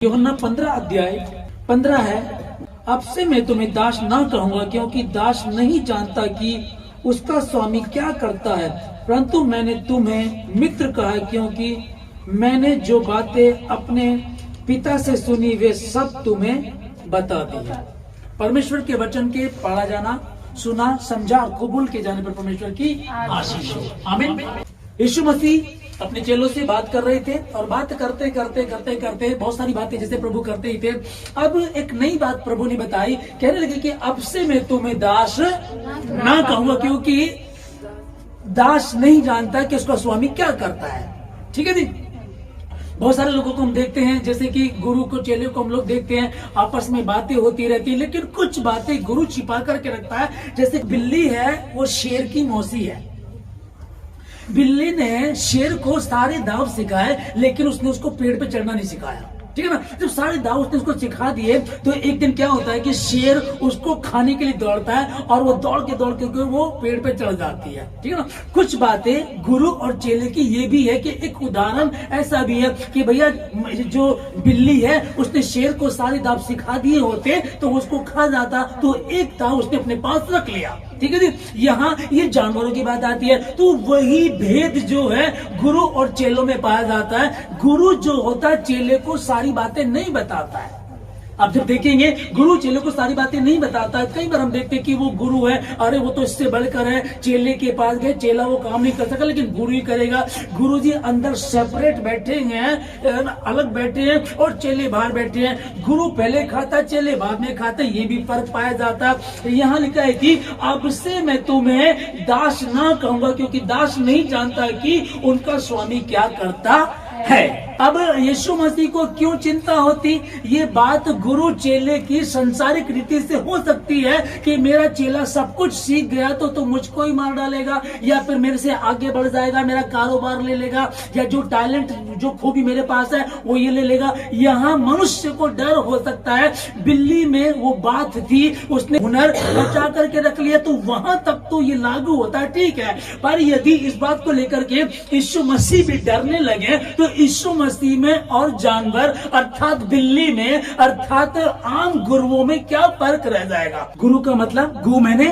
यूहन्ना 15 अध्याय 15 है। अब से मैं तुम्हें दास न कहूंगा, क्योंकि दास नहीं जानता कि उसका स्वामी क्या करता है, परंतु मैंने तुम्हें मित्र कहा, क्योंकि मैंने जो बातें अपने पिता से सुनी वे सब तुम्हें बता दी है। परमेश्वर के वचन के पढ़ा जाना, सुना, समझा, कबूल किए जाने पर परमेश्वर की आशीष हो। आमीन। यीशु मसीह अपने चेलों से बात कर रहे थे और बात करते करते करते करते बहुत सारी बातें जैसे प्रभु करते ही थे। अब एक नई बात प्रभु ने बताई, कहने लगे कि अब से मैं तुम्हें दास ना कहूंगा, क्योंकि दास नहीं जानता कि उसका स्वामी क्या करता है। ठीक है जी। बहुत सारे लोगों को हम देखते हैं, जैसे कि गुरु को, चेले को हम लोग देखते हैं, आपस में बातें होती रहती है, लेकिन कुछ बातें गुरु छिपा करके रखता है। जैसे बिल्ली है, वो शेर की मौसी है। बिल्ली ने शेर को सारे दाव सिखाए, लेकिन उसने उसको पेड़ पे चढ़ना नहीं सिखाया। ठीक है ना। जब सारे दाव उसने उसको सिखा दिए तो एक दिन क्या होता है कि शेर उसको खाने के लिए दौड़ता है और वो दौड़ के वो पेड़ पे चढ़ जाती है। ठीक है ना। कुछ बातें गुरु और चेले की ये भी है कि एक उदाहरण ऐसा भी है कि भैया जो बिल्ली है उसने शेर को सारे दाव सिखा दिए होते तो उसको खा जाता, तो एक दाव उसने अपने पास रख लिया। ठीक है जी। यहाँ ये जानवरों की बात आती है, तो वही भेद जो है गुरु और चेलों में पाया जाता है। गुरु जो होता है चेले को सारी बातें नहीं बताता है। आप जब देखेंगे गुरु चेले को सारी बातें नहीं बताता है। कई बार हम देखते हैं कि वो गुरु है, अरे वो तो इससे बढ़कर है, चेले के पास गए, चेला वो काम नहीं कर सका, लेकिन गुरु ही करेगा। गुरु जी अंदर सेपरेट बैठे हैं, अलग बैठे हैं, और चेले बाहर बैठे हैं। गुरु पहले खाता, चेले बाद में खाते, ये भी फर्क पाया जाता है। यहाँ लिखा है कि अब से मैं तुम्हें दास ना कहूंगा, क्योंकि दास नहीं जानता कि उनका स्वामी क्या करता है। अब यीशु मसीह को क्यों चिंता होती? ये बात गुरु चेले की संसारिक रीति से हो सकती है कि मेरा चेला सब कुछ सीख गया तो मुझको ही मार डालेगा, या फिर मेरे से आगे बढ़ जाएगा, मेरा कारोबार ले लेगा, या जो टैलेंट, जो खूबी मेरे पास है वो ये ले लेगा। यहाँ मनुष्य को डर हो सकता है। बिल्ली में वो बात थी, उसने हुनर बचा करके रख लिया, तो वहां तक तो ये लागू होता है, ठीक है। पर यदि इस बात को लेकर के यीशु मसीह भी डरने लगे तो यीशु मसीह में और जानवर अर्थात बिल्ली में, अर्थात आम गुरुओं में क्या फर्क रह जाएगा? गुरु का मतलब, गु मैंने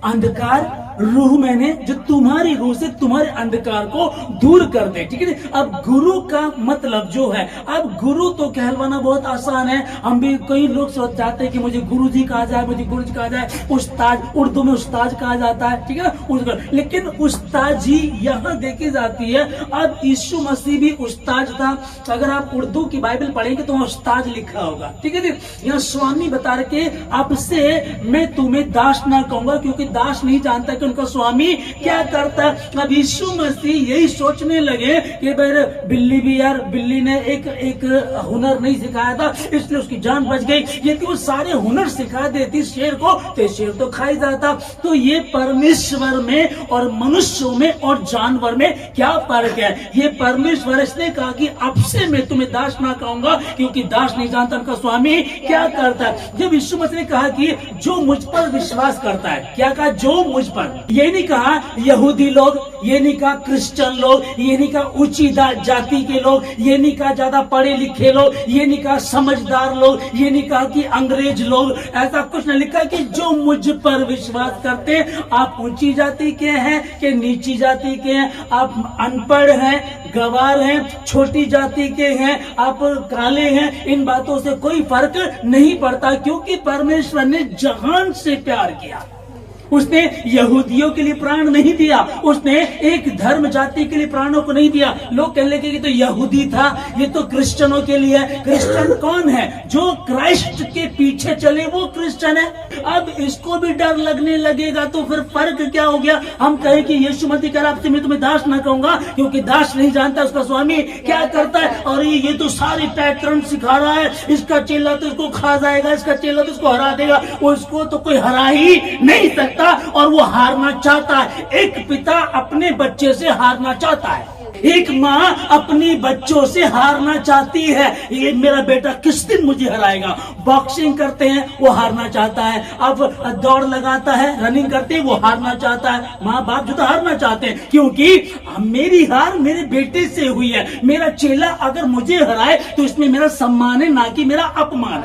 अंधकार, रूह मैंने जो तुम्हारी रूह से तुम्हारे अंधकार को दूर कर दे। ठीक है। अब गुरु का मतलब जो है, अब गुरु तो कहलवाना बहुत आसान है। हम भी कई लोग सोच चाहते हैं कि मुझे गुरु जी कहा जाए, मुझे गुरु जी कहा जाए। उस्ताद, उर्दू में उस्ताद कहा जाता है, ठीक है ना। लेकिन उस्ताद जी यहाँ देखी जाती है। अब यीशु मसीह भी उस्ताद था। अगर आप उर्दू की बाइबल पढ़ेंगे तो वहाँ उस्ताद लिखा होगा। ठीक है जी। यहाँ स्वामी बता रहे अब से मैं तुम्हें दास ना कहूंगा, क्योंकि दास नहीं जानता कि उनका स्वामी क्या करता है। अब यीशु मसीह यही सोचने लगे कि भाई बिल्ली भी, यार बिल्ली ने एक हुनर नहीं सिखाया था, इसलिए उसकी जान बच गई। यदि वो सारे हुनर सिखा देती शेर को तो शेर तो खा ही जाता। तो ये परमेश्वर में और मनुष्यों में और जानवर में क्या फर्क है? ये परमेश्वर इसने कहा कि अब से मैं तुम्हें दास ना कहूंगा, क्योंकि दास नहीं जानता उनका स्वामी क्या करता है। जब यीशु मसीह ने कहा कि जो मुझ पर विश्वास करता है, क्या कहा? जो मुझ पर, ये नहीं कहा यहूदी लोग, ये नहीं कहा क्रिश्चियन लोग, ये नहीं कहा ऊंची जाति के लोग, ये नहीं कहा ज्यादा पढ़े लिखे लोग, ये नहीं कहा समझदार लोग, ये नहीं कहा कि अंग्रेज लोग, ऐसा कुछ नहीं लिखा कि जो मुझ पर विश्वास करते। आप ऊंची जाति के हैं कि नीची जाति के हैं, आप अनपढ़ हैं, गवार हैं, छोटी जाति के हैं, आप काले हैं, इन बातों से कोई फर्क नहीं पड़ता, क्योंकि परमेश्वर ने जहान से प्यार किया। उसने यहूदियों के लिए प्राण नहीं दिया, उसने एक धर्म जाति के लिए प्राणों को नहीं दिया। लोग कहने लगे कि तो यहूदी था, ये तो क्रिश्चियनों के लिए है। क्रिश्चियन कौन है? जो क्राइस्ट के पीछे चले वो क्रिश्चियन है। अब इसको भी डर लगने लगेगा तो फिर फर्क क्या हो गया? हम कहें कि यीशु मसीह कह आपसे मैं तुम्हें दास ना कहूंगा, क्योंकि दास नहीं जानता उसका स्वामी क्या करता है। और ये तो सारे पैटर्न सिखा रहा है, इसका चेला तो इसको खा जाएगा, इसका चेला तो इसको हरा देगा। उसको तो कोई हरा ही नहीं सकता और वो हारना चाहता है। एक पिता अपने बच्चे से हारना चाहता है। एक माँ अपनी बच्चों से हारना चाहती है, ये मेरा बेटा किस दिन मुझे हराएगा। बॉक्सिंग करते हैं वो हारना चाहता है, अब दौड़ लगाता है, रनिंग करते हैं वो हारना चाहता है। माँ बाप जो तो हारना चाहते हैं, क्योंकि मेरी हार मेरे बेटे से हुई है। मेरा चेला अगर मुझे हराए तो इसमें मेरा सम्मान है, ना कि मेरा अपमान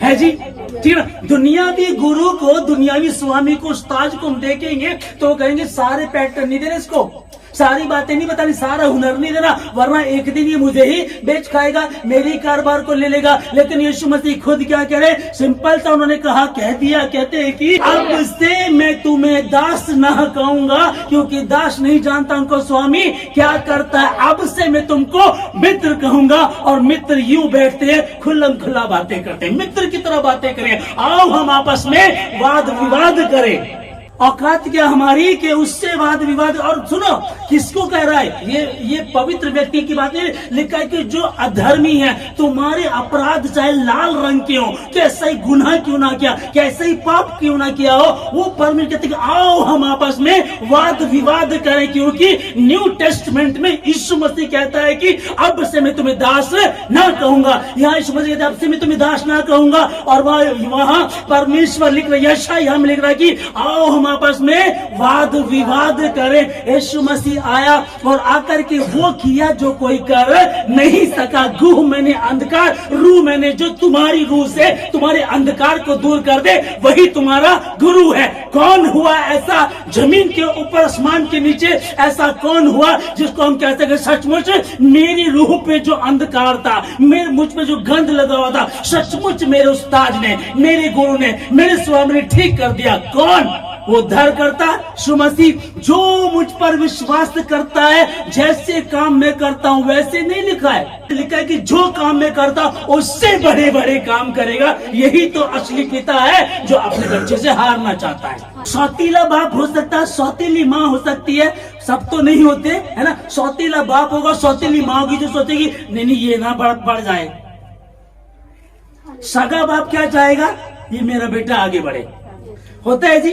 है जी। ठीक है, दुनियावी गुरु को, दुनियावी स्वामी को, उस्ताद को हम देखेंगे तो कहेंगे सारे पैटर्न नहीं देने इसको, सारी बातें नहीं बतानी, सारा हुनर नहीं देना, वरना एक दिन ये मुझे ही बेच खाएगा, मेरी कारोबार को ले लेगा। लेकिन यीशु मसीह खुद क्या करे, सिंपल सा उन्होंने कहा, कह दिया, कहते हैं कि अब से मैं तुम्हें दास ना कहूंगा, क्योंकि दास नहीं जानता उनको स्वामी क्या करता है। अब से मैं तुमको मित्र कहूंगा। और मित्र यूं बैठते हैं, खुल्लम खुल्ला बातें करते हैं, मित्र की तरह बातें करें। आओ हम आपस में वाद विवाद करें। औकात क्या हमारी कि उससे वाद विवाद। और सुनो किसको कह रहा है, ये पवित्र व्यक्ति की बात है। लिखा है कि जो अधर्मी है, तुम्हारे अपराध चाहे लाल रंग के हो, कैसा ही गुनाह क्यों ना किया, कैसे ही पाप क्यों ना किया हो, वो परमेश्वर कहते हैं आओ हम आपस में वाद विवाद करें। क्योंकि न्यू टेस्टमेंट में यीशु मसीह कहता है कि अब से मैं तुम्हें दास ना कहूंगा। यहाँ यीशु मसीह कहता है अब से मैं तुम्हें दास ना कहूंगा। और वहां परमेश्वर लिख रहा है, यशायाह में लिख रहा है कि आओ हम आपस में वाद विवाद करें। यीशु मसीह आया और आकर के वो किया जो कोई कर नहीं सका। गुह मैंने अंधकार, रूह मैंने जो तुम्हारी रूह से तुम्हारे अंधकार को दूर कर दे, वही तुम्हारा गुरु है। कौन हुआ ऐसा जमीन के ऊपर आसमान के नीचे, ऐसा कौन हुआ जिसको हम कह सके सचमुच मेरी रूह पे जो अंधकार था, मेरे मुझ पे जो गंध लगा हुआ था, सचमुच मेरे उस्ताद ने, मेरे गुरु ने, मेरे स्वामी ने ठीक कर दिया। कौन? वो उद्धार करता यीशु मसीह। जो मुझ पर विश्वास करता है, जैसे काम मैं करता हूं वैसे नहीं लिखा है, लिखा है कि जो काम मैं करता हूं उससे बड़े बड़े काम करेगा। यही तो असली पिता है जो अपने बच्चे से हारना चाहता है। सौतीला बाप हो सकता है, सौतीली माँ हो सकती है, सब तो नहीं होते है ना। सौतीला बाप होगा, सौतीली माँ होगी जो सोचेगी नहीं नहीं ये ना बढ़ जाए। सगा बाप क्या चाहेगा, ये मेरा बेटा आगे बढ़े। होता है जी,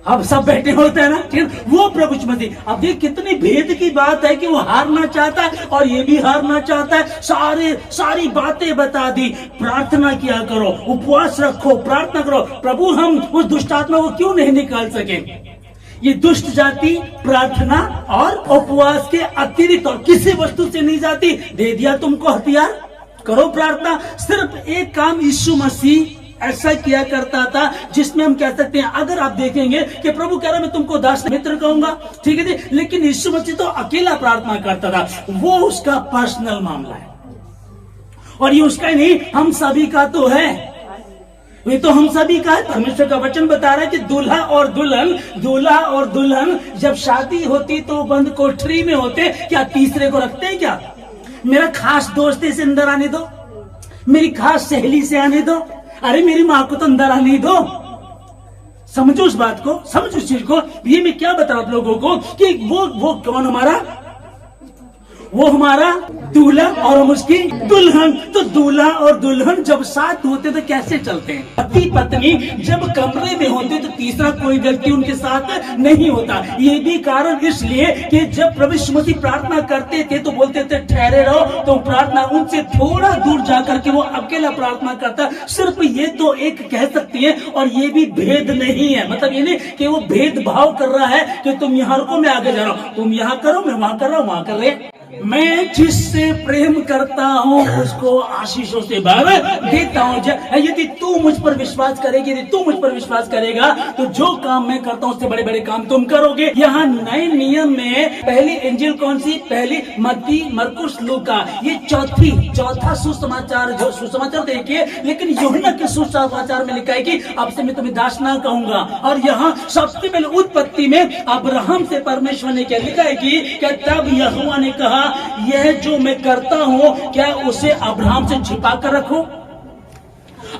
अब सब बैठे होते हैं ना, ठीक। वो प्रभु मसीह, अब ये कितनी भेद की बात है कि वो हारना चाहता है और ये भी हारना चाहता है। सारी बातें बता दी। प्रार्थना किया करो, उपवास रखो, प्रार्थना करो। प्रभु हम उस दुष्टात्मा को क्यों नहीं निकाल सके। ये दुष्ट जाति प्रार्थना और उपवास के अतिरिक्त और किसी वस्तु से नहीं जाती। दे दिया तुमको हथियार, करो प्रार्थना। सिर्फ एक काम यीशु मसीह ऐसा किया करता था जिसमें हम कह सकते हैं, अगर आप देखेंगे कि प्रभु कह रहा मैं तुमको दास मित्र कहूंगा, ठीक है जी, लेकिन यीशु मसीह तो अकेला प्रार्थना करता था। वो उसका पर्सनल मामला है और ये उसका ही नहीं, हम सभी का तो है। ये तो हम सभी का है। परमेश्वर का वचन बता रहा है कि दूल्हा और दुल्हन जब शादी होती तो बंद कोठरी में होते, क्या तीसरे को रखते हैं क्या। मेरा खास दोस्त से अंदर आने दो, मेरी खास सहेली से आने दो, अरे मेरी माँ को तो अंदर आने दो। समझो उस बात को, समझो उस चीज को। ये मैं क्या बता रहा हूं लोगों को कि वो कौन हमारा, वो हमारा दूल्हा और हम उसकी दुल्हन। तो दूल्हा और दुल्हन जब साथ होते तो कैसे चलते हैं। पति पत्नी जब कमरे में होते तो तीसरा कोई व्यक्ति उनके साथ नहीं होता। ये भी कारण इसलिए कि जब प्रभु यीशु मसीह प्रार्थना करते थे तो बोलते थे ठहरे रहो, तो प्रार्थना उनसे थोड़ा दूर जाकर के वो अकेला प्रार्थना करता। सिर्फ ये तो एक कह सकती है, और ये भी भेद नहीं है, मतलब ये नहीं कि वो भेदभाव कर रहा है कि तुम यहाँ रुको मैं आगे जा रहा हूँ, तुम यहाँ करो मैं वहां कर रहा हूँ, वहां कर रहे। मैं जिससे प्रेम करता हूँ उसको आशीषों से भर देता हूँ। यदि तू मुझ पर विश्वास करेगी, यदि तू मुझ पर विश्वास करेगा तो जो काम मैं करता हूँ उससे बड़े बड़े काम तुम करोगे। यहाँ नए नियम में पहली इंजिल कौन सी, पहली मत्ती, मरकुस, लूका, ये चौथा सुसमाचार, जो सुसमाचार देखिए, लेकिन यूहन्ना के सुसमाचार में लिखा है कि अब से मैं तुम्हें दास ना कहूंगा। और यहाँ सबसे पहले उत्पत्ति में अब्राहम से परमेश्वर ने क्या लिखा है कि तब यहोवा ने कहा यह जो मैं करता हूं क्या उसे अब्राहम से छिपा कर रखूं।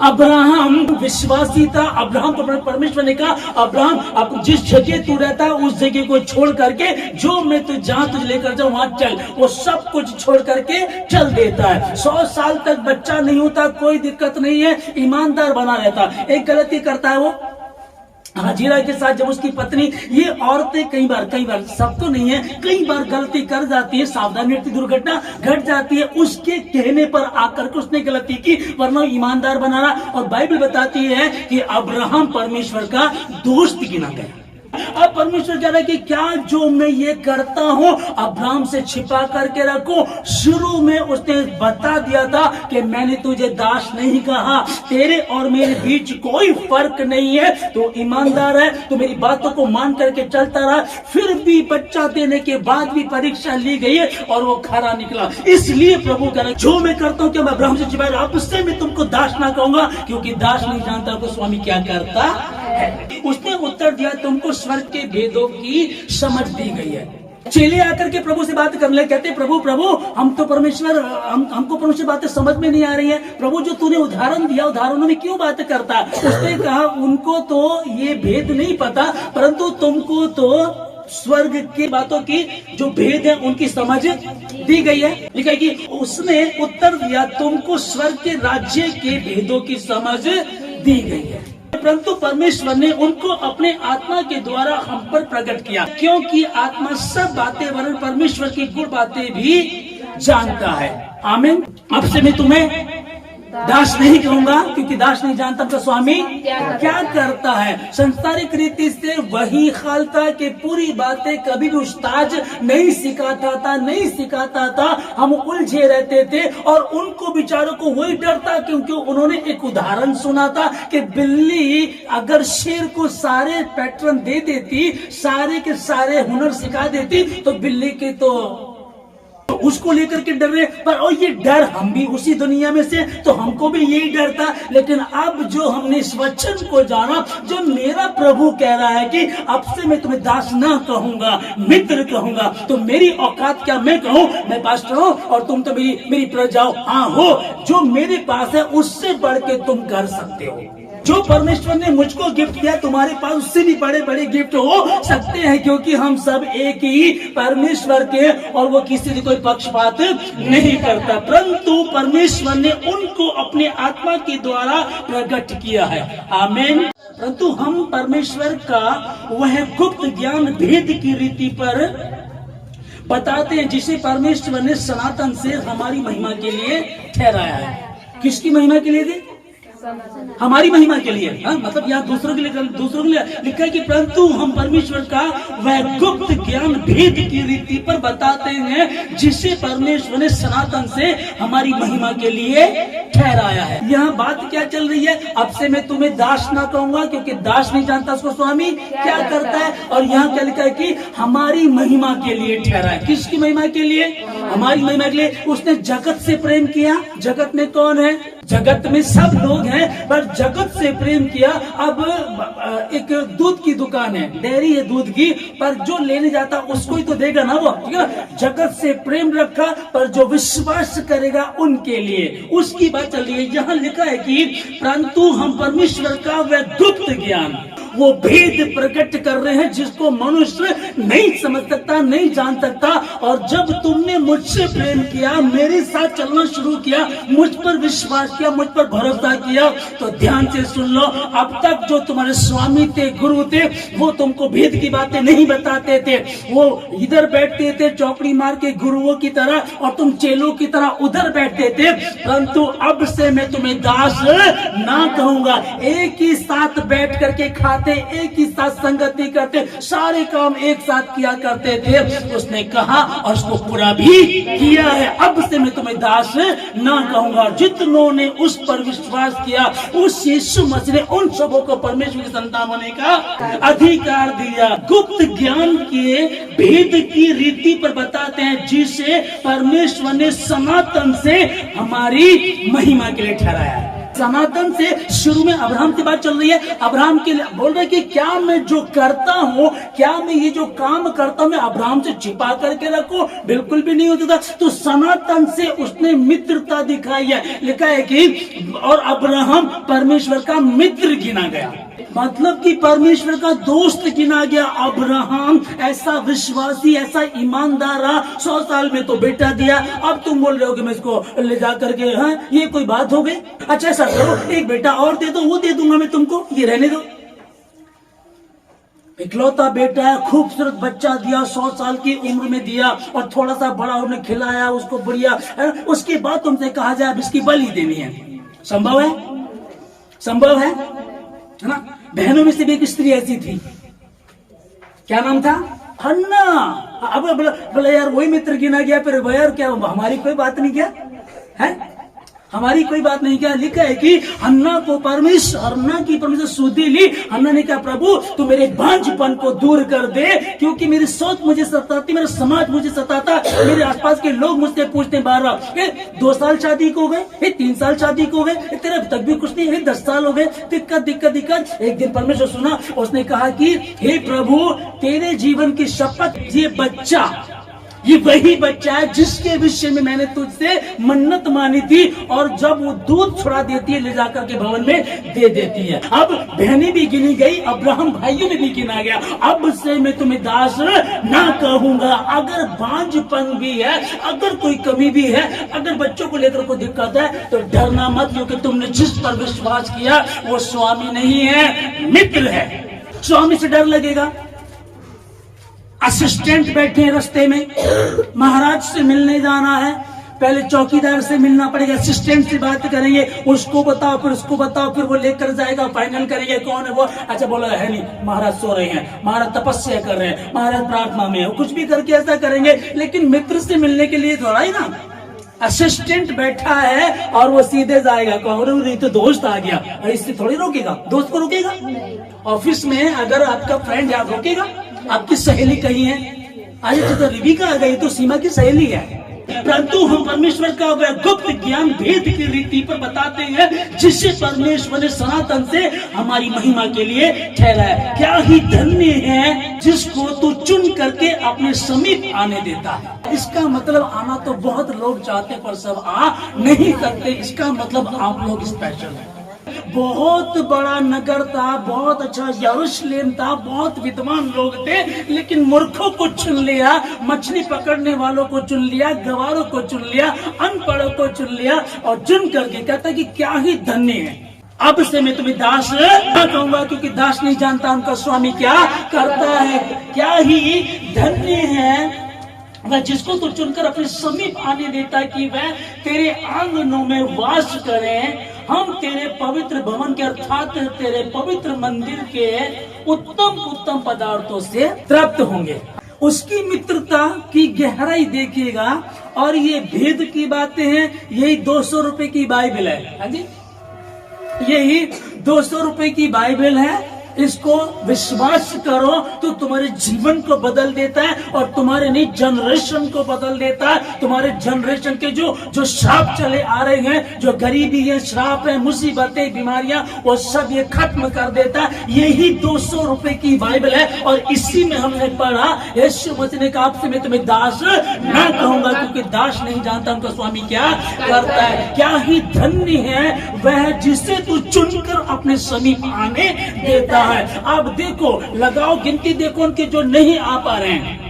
अब्राहम विश्वासी था। अब्राहम को परमेश्वर ने कहा अब्राहम अब जिस जगह तू रहता है उस जगह को छोड़ करके जो मैं जहां तुझे लेकर जाऊं वहां चल। वो सब कुछ छोड़ करके चल देता है। 100 साल तक बच्चा नहीं होता, कोई दिक्कत नहीं है, ईमानदार बना रहता। एक गलती करता है वो, हाजिरा के साथ जब उसकी पत्नी, ये औरतें कई बार सब तो नहीं है, कई बार गलती कर जाती है, सावधानी व्यक्ति दुर्घटना घट जाती है, उसके कहने पर आकर के उसने गलती की, वरना ईमानदार बना रहा। और बाइबल बताती है कि अब्राहम परमेश्वर का दोस्त गिना गया। अब परमेश्वर कह रहा है कि क्या जो मैं ये करता हूं अब्राहम से छिपा करके रखो। शुरू में उसने बता दिया था कि मैंने तुझे दास नहीं कहा, तेरे और मेरे बीच कोई फर्क नहीं है, तो ईमानदार है, तो मेरी बातों को मान करके चलता रहा। फिर भी बच्चा देने के बाद भी परीक्षा ली गई है और वो खरा निकला। इसलिए प्रभु कह रहा है जो मैं करता हूं क्या मैं अब्राहम से छिपाया, अब उससे मैं तुमको दास ना कहूंगा, क्योंकि दास नहीं जानता को स्वामी क्या करता है। उसने उत्तर दिया तुमको स्वर्ग के भेदों की समझ दी गई है। चेले आकर के प्रभु से बात करने कहते प्रभु हम तो परमेश्वर, हमको परमेश्वर बातें समझ में नहीं आ रही है। प्रभु जो तूने उदाहरण दिया, उदाहरणों में क्यों बात करता। उसने कहा उनको तो ये भेद नहीं पता, परंतु तुमको तो स्वर्ग की बातों की जो भेद है उनकी समझ दी गई है। लिखा है कि उसने उत्तर दिया तुमको स्वर्ग के राज्य के भेदों की समझ दी गई है, परंतु परमेश्वर ने उनको अपने आत्मा के द्वारा हम पर प्रकट किया, क्योंकि आत्मा सब बातें वरन परमेश्वर की गुण बातें भी जानता है। आमीन। अब से मैं तुम्हें दास नहीं कहूंगा, क्योंकि दास नहीं जानता तो स्वामी क्या करता है। संसारिक रीति से वही हाल था कि पूरी बातें कभी भी उस्ताद नहीं सिखाता था। हम उलझे रहते थे और उनको बेचारों को वही डर था, क्योंकि उन्होंने एक उदाहरण सुना था कि बिल्ली अगर शेर को सारे पैटर्न दे देती, सारे के सारे हुनर सिखा देती, तो बिल्ली के तो उसको लेकर के डर रहे। पर और ये डर हम भी उसी दुनिया में से, तो हमको भी यही डर था। लेकिन अब जो हमने इस वचन को जाना, जो मेरा प्रभु कह रहा है कि अब से मैं तुम्हें दास ना कहूंगा, मित्र कहूंगा, तो मेरी औकात क्या मैं कहूं मैं पास्टर हूं और तुम तो मेरी प्रजा हो। हाँ हो, जो मेरे पास है उससे बढ़ के तुम कर सकते हो। जो परमेश्वर ने मुझको गिफ्ट दिया तुम्हारे पास उससे भी बड़े बड़े गिफ्ट हो सकते हैं, क्योंकि हम सब एक ही परमेश्वर के, और वो किसी से कोई पक्षपात नहीं करता। परंतु परमेश्वर ने उनको अपने आत्मा के द्वारा प्रकट किया है। आमीन। परंतु हम परमेश्वर का वह गुप्त ज्ञान भेद की रीति पर बताते हैं, जिसे परमेश्वर ने सनातन से हमारी महिमा के लिए ठहराया है। किसकी महिमा के लिए थे? हमारी महिमा के लिए। मतलब यहाँ दूसरों के लिए लिखा है कि परंतु हम परमेश्वर का वह गुप्त ज्ञान भेद की रीति पर बताते हैं, जिसे परमेश्वर ने सनातन से हमारी महिमा के लिए ठहराया है। यहाँ बात क्या चल रही है, अब से मैं तुम्हें दास ना कहूंगा, क्योंकि दास नहीं जानता उसको स्वामी क्या करता है। और यहाँ क्या लिखा है कि हमारी महिमा के लिए ठहरा है। किसकी महिमा के लिए? हमारी महिमा के लिए। उसने जगत से प्रेम किया। जगत में कौन है? जगत में सब लोग हैं, पर जगत से प्रेम किया। अब एक दूध की दुकान है, डेयरी है दूध की, पर जो लेने जाता उसको ही तो देगा ना वो, ठीक है। जगत से प्रेम रखा, पर जो विश्वास करेगा उनके लिए, उसकी बात चल रही है। यहाँ लिखा है कि परंतु हम परमेश्वर का वह गुप्त ज्ञान, वो भेद प्रकट कर रहे हैं जिसको मनुष्य नहीं समझ सकता, नहीं जान सकता। और जब तुमने मुझसे प्रेम किया, मेरे साथ चलना शुरू किया, मुझ पर विश्वास किया, मुझ पर भरोसा किया, तो ध्यान से सुन लो। अब तक जो तुम्हारे स्वामी थे, गुरु थे, वो तुमको भेद की बातें नहीं बताते थे। वो इधर बैठते थे चौकड़ी मार के गुरुओं की तरह, और तुम चेलों की तरह उधर बैठते थे। परंतु अब से मैं तुम्हें दास ना कहूंगा। एक ही साथ बैठ करके खाते, एक ही साथ संगति करते, सारे काम एक साथ किया करते थे। उसने कहा और उसको पूरा भी किया है। अब से मैं तुम्हें दास ना कहूंगा। जितनों ने उस पर विश्वास किया, उस यीशु मसीह ने उन सबों को परमेश्वर की संतान होने का अधिकार दिया। गुप्त ज्ञान के भेद की रीति पर बताते हैं, जिसे परमेश्वर ने सनातन से हमारी महिमा के लिए ठहराया है। सनातन से शुरू में अब्राहम की बात चल रही है। अब्राहम के लिए बोल रहे कि क्या मैं जो करता हूँ, क्या मैं ये जो काम करता हूँ मैं अब्राहम से छिपा करके रखूं? बिल्कुल भी नहीं होता था। तो सनातन से उसने मित्रता दिखाई है। लिखा है कि और अब्राहम परमेश्वर का मित्र गिना गया, मतलब कि परमेश्वर का दोस्त गिना गया। अब्राहम ऐसा विश्वासी, ऐसा ईमानदार रहा। 100 साल में तो बेटा दिया। अब तुम बोल रहे हो कि मैं इसको ले जा करके, हाँ ये कोई बात हो गई? अच्छा ऐसा करो, एक बेटा और दे दो, वो दे दूंगा मैं तुमको, ये रहने दो। इकलौता बेटा है, खूबसूरत बच्चा दिया, 100 साल की उम्र में दिया और थोड़ा सा बड़ा उन्हें खिलाया उसको बढ़िया, उसके बाद तुमसे कहा जाए अब इसकी बलि देनी है। संभव है? संभव है ना? बहनों में से भी एक स्त्री ऐसी थी, क्या नाम था? हन्ना। अब बोला यार वही मित्र गिना गया, फिर यार क्या हमारी कोई बात नहीं क्या है? हमारी कोई बात नहीं क्या? लिखा है कि हन्ना की परमेश्वर सुधि ली। हन्ना ने कहा प्रभु तू मेरे बांझपन को दूर कर दे, क्योंकि मेरी सोच मुझे सताती, मेरा समाज मुझे सताता, मेरे आसपास के लोग मुझसे पूछते बार बार 2 साल शादी को गए, 3 साल शादी को गए, तेरा अभी तक भी कुछ नहीं है, 10 साल हो गए, दिक्कत। एक दिन परमेश्वर सुना, उसने कहा कि हे प्रभु तेरे जीवन की शपथ, ये वही बच्चा है जिसके विषय में मैंने तुझसे मन्नत मानी थी, और जब वो दूध छुड़ा देती है ले जाकर के भवन में दे देती है। अब बहनें भी गिनी गई, अब्राहम भाइयों में भी गिना गया। अब से मैं तुम्हें दास ना कहूंगा। अगर बांझपन भी है, अगर कोई कमी भी है, अगर बच्चों को लेकर कोई दिक्कत है, तो डरना मत, क्योंकि तुमने जिस पर विश्वास किया वो स्वामी नहीं है, मित्र है। स्वामी से डर लगेगा। असिस्टेंट बैठे हैं रास्ते में, महाराज से मिलने जाना है, पहले चौकीदार से मिलना पड़ेगा, असिस्टेंट से बात करेंगे, उसको बताओ, फिर उसको बताओ, फिर वो लेकर जाएगा, फाइनल करेंगे कौन है वो। अच्छा बोला है नहीं, महाराज सो रहे हैं, महाराज तपस्या कर रहे हैं, महाराज प्रार्थना में है, कुछ भी करके ऐसा करेंगे। लेकिन मित्र से मिलने के लिए थोड़ा ही ना, असिस्टेंट बैठा है और वो सीधे जाएगा, कौन तो दोस्त आ गया, इससे थोड़ी रोकेगा, दोस्त को रोकेगा। ऑफिस में अगर आपका फ्रेंड याद रोकेगा, आपकी सहेली कहीं है, आज तो रिविका आ गई तो सीमा की सहेली है, परंतु हम परमेश्वर का वह गुप्त ज्ञान भेद की रीति पर बताते हैं, जिससे परमेश्वर ने सनातन से हमारी महिमा के लिए ठहराया। क्या ही धन्य है जिसको तू चुन करके अपने समीप आने देता है। इसका मतलब आना तो बहुत लोग चाहते पर सब आ नहीं सकते। इसका मतलब आप लोग स्पेशल है। बहुत बड़ा नगर था, बहुत अच्छा यरूशलेम था, बहुत विद्वान लोग थे, लेकिन मूर्खों को चुन लिया, मछली पकड़ने वालों को चुन लिया, गवारों को चुन लिया, अनपढ़ों को चुन लिया, और चुन करके कहता कि क्या ही धन्य है। अब से मैं तुम्हें दास न कहूंगा, क्योंकि दास नहीं जानता उनका स्वामी क्या करता है। क्या ही धन्य है वह जिसको तू चुनकर अपने समीप आने देता, कि वह तेरे आंगनों में वास करें। हम तेरे पवित्र भवन के अर्थात तेरे पवित्र मंदिर के उत्तम पदार्थों से तृप्त होंगे। उसकी मित्रता की गहराई देखिएगा, और ये भेद की बातें हैं। यही 200 रुपए की बाइबल है। हाँ जी, यही 200 रुपए की बाइबल है। इसको विश्वास करो तो तुम्हारे जीवन को बदल देता है, और तुम्हारे नहीं जनरेशन को बदल देता है। तुम्हारे जनरेशन के जो श्राप चले आ रहे हैं, जो गरीबी है, श्राप है, मुसीबतें, बीमारियां, वो सब ये खत्म कर देता है। यही 200 रुपए की बाइबल है, और इसी में हमने पढ़ा यीशु मसीह ने कहा आपसे मैं तुम्हें दास ना कहूंगा, क्योंकि दास नहीं जानता उनका स्वामी क्या करता है। क्या ही धन्य है वह जिसे तू चुनकर अपने समीप आने देता है। अब देखो, लगाओ गिनती, देखो उनके जो नहीं आ पा रहे हैं।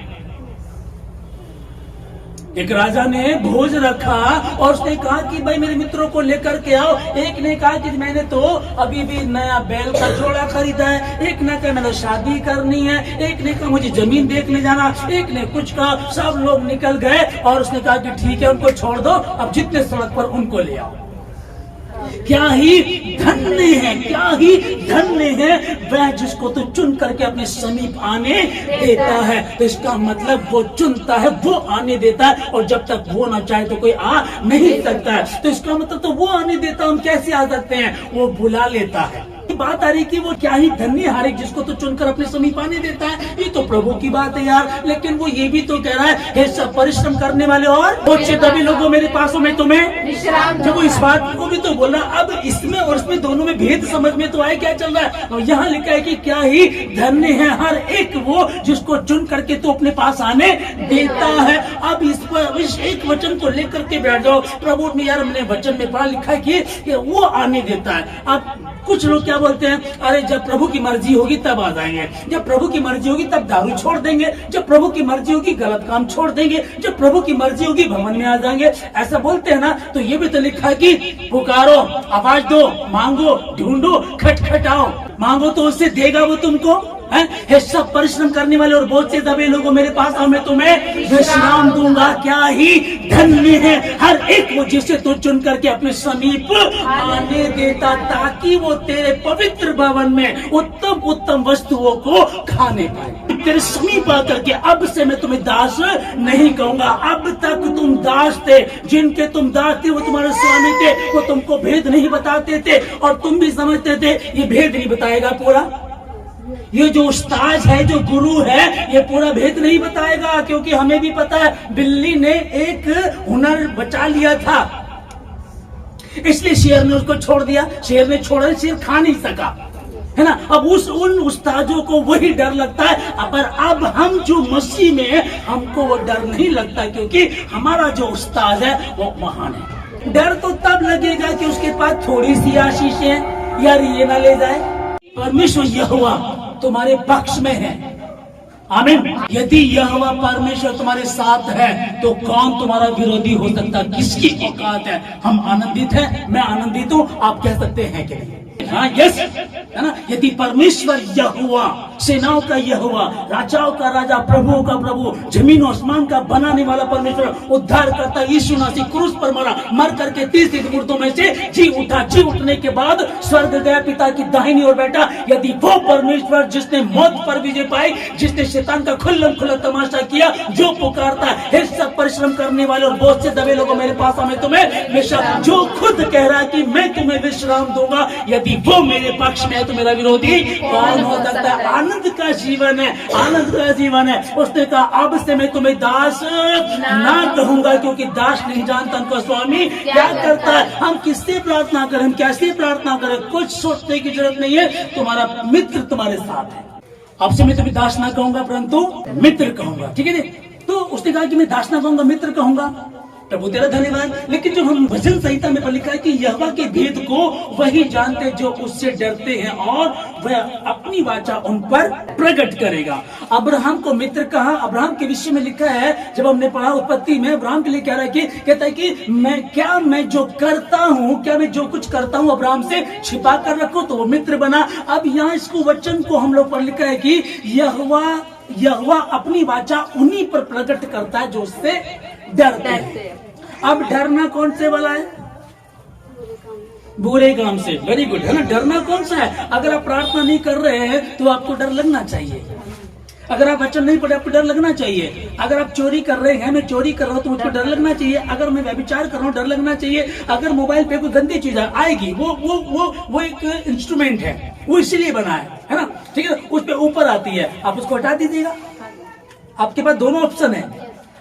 एक राजा ने भोज रखा और उसने कहा कि भाई मेरे मित्रों को लेकर के आओ। एक ने कहा कि मैंने तो अभी भी नया बैल का जोड़ा खरीदा है, एक ने कहा मैंने शादी करनी है, एक ने कहा मुझे जमीन देखने जाना, एक ने कुछ कहा। सब लोग निकल गए और उसने कहा कि ठीक है उनको छोड़ दो, अब जितने सड़क पर उनको ले आओ। क्या ही धन्य है, क्या ही धन्य है वह जिसको तो चुन करके अपने समीप आने देता है। तो इसका मतलब वो चुनता है, वो आने देता है, और जब तक वो ना चाहे तो कोई आ नहीं सकता है। तो इसका मतलब तो वो आने देता, हम कैसे आ सकते हैं? वो बुला लेता है। बात आ रही कि वो क्या ही धन्य हर एक जिसको तो चुनकर अपने समीप आने देता है। ये तो प्रभु की बात है यार। लेकिन वो ये भी तो कह रहा है हे सब परिश्रम करने वाले और तभी लोगों मेरे पास हो, मैं तुम्हें विश्राम। जब वो इस बात को भी तो बोल रहा, अब इसमें और इसमें दोनों में भेद समझ में तो आए क्या चल रहा है। और यहाँ लिखा है कि क्या ही धन्य है हर एक वो जिसको चुन करके तो अपने पास आने देता है। अब इस पर इस एक वचन को लेकर के बैठ जाओ। प्रभु ने यार हमने वचन में पढ़ा लिखा है कि वो आने देता है। अब कुछ लोग क्या बोलते हैं, अरे जब प्रभु की मर्जी होगी तब आ जाएंगे, जब प्रभु की मर्जी होगी तब दारू छोड़ देंगे, जब प्रभु की मर्जी होगी गलत काम छोड़ देंगे, जब प्रभु की मर्जी होगी भवन में आ जाएंगे। ऐसा बोलते हैं ना। तो ये भी तो लिखा है कि पुकारो, आवाज दो, मांगो, ढूंढो, खटखटाओ। मांगो तो उससे देगा वो तुमको, हे सब परिश्रम करने वाले और बोझ से दबे लोगों मेरे पास आओ, मैं तुम्हें विश्राम दूंगा। क्या ही धन्य है हर एक वो जिसे तू चुन करके अपने समीप आने देता, ताकि वो तेरे पवित्र भवन में उत्तम उत्तम वस्तुओं को खाने पाए। तेरे समीप आकर के अब से मैं तुम्हें दास नहीं कहूंगा। अब तक तुम दास थे, जिनके तुम दास थे वो तुम्हारे स्वामी थे, वो तुमको भेद नहीं बताते थे और तुम भी समझते थे ये भेद नहीं बताएगा पूरा। ये जो उस्ताद है, जो गुरु है, ये पूरा भेद नहीं बताएगा, क्योंकि हमें भी पता है बिल्ली ने एक हुनर बचा लिया था, इसलिए शेर ने उसको छोड़ दिया। शेर ने छोड़ा, शेर खा नहीं सका, है ना। अब उन उस्तादों को वही डर लगता है, पर अब हम जो मसीह में, हमको वो डर नहीं लगता, क्योंकि हमारा जो उस्ताद है वो महान है। डर तो तब लगेगा कि उसके पास थोड़ी सी आशीष है, यार ये ना ले जाए। परमेश्वर यहोवा तुम्हारे पक्ष में है, आमीन। यदि यहोवा परमेश्वर तुम्हारे साथ है तो कौन तुम्हारा विरोधी हो सकता? किसकी औकात है? हम आनंदित हैं, मैं आनंदित हूं, आप कह सकते हैं कि नहीं? हाँ, यस, है ना। यदि परमेश्वर यहोवा, सेनाओं का यहोवा, राजाओं का राजा, प्रभुओं का प्रभु, जमीन और आसमान का बनाने वाला परमेश्वर, उद्धार करता यीशु मसीह क्रूस पर मरा, मर करके 30 दिन मुर्दों में से जी उठा, जी उठने के बाद स्वर्ग गया, पिता की दाहिनी ओर बैठा। यदि वो परमेश्वर जिसने मौत पर विजय पाई, जिसने शैतान का खुल्लम खुल्ला तमाशा किया, जो पुकारता है सब परिश्रम करने वाले और बोझ से दबे लोगों मेरे पास हमें तुम्हें विश्राम, जो खुद कह रहा है कि मैं तुम्हें विश्राम दूंगा, यदि वो मेरे पक्ष में है तो मेरा विरोधी कौन हो सकता है? आनंद का जीवन है, आनंद का जीवन है। उसने कहा अब से मैं तुम्हें दास ना कहूंगा, क्योंकि दास नहीं जानता उनका स्वामी क्या करता है। हम किससे प्रार्थना करें, हम कैसे प्रार्थना करें, कुछ सोचने की जरूरत नहीं है। तुम्हारा मित्र तुम्हारे साथ है। अब से मैं तुम्हें दास ना कहूंगा परंतु मित्र कहूंगा, ठीक है। तो उसने कहा कि मैं दास ना कहूंगा, मित्र कहूंगा। प्रभु तेरा धन्यवाद। लेकिन जो हम भजन संहिता में लिखा है कि यहोवा के भेद को वही जानते जो उससे डरते हैं और वह अपनी वाचा उन पर प्रकट करेगा। अब्राहम को मित्र कहा। अब्राहम के विषय में लिखा है, जब हमने पढ़ा उत्पत्ति में, अब्राहम के लिए कह रहा है कि कहता है कि मैं जो करता हूँ, क्या मैं जो कुछ करता हूँ अब्राहम से छिपा कर रखूं, तो वो मित्र बना। अब यहाँ इसको वचन को हम लोग पर लिखा है कि यहोवा अपनी वाचा उन्हीं पर प्रकट करता है जो उससे डरते हैं। अब डरना कौन से वाला है? बुरे काम से। वेरी गुड, है ना। डरना कौन सा है? अगर आप प्रार्थना नहीं कर रहे हैं तो आपको डर लगना चाहिए। अगर आप वचन नहीं पढ़े आपको डर लगना चाहिए। अगर आप चोरी कर रहे हैं, मैं चोरी कर रहा हूं तो मुझको डर लगना चाहिए। अगर मैं व्यभिचार कर रहा हूं डर लगना चाहिए। अगर मोबाइल पे कोई गंदी चीज आएगी, वो एक इंस्ट्रूमेंट है, वो इसीलिए बना है ना, ठीक है। उस पे ऊपर आती है, आप उसको हटा दीजिएगा। आपके पास दोनों ऑप्शन है,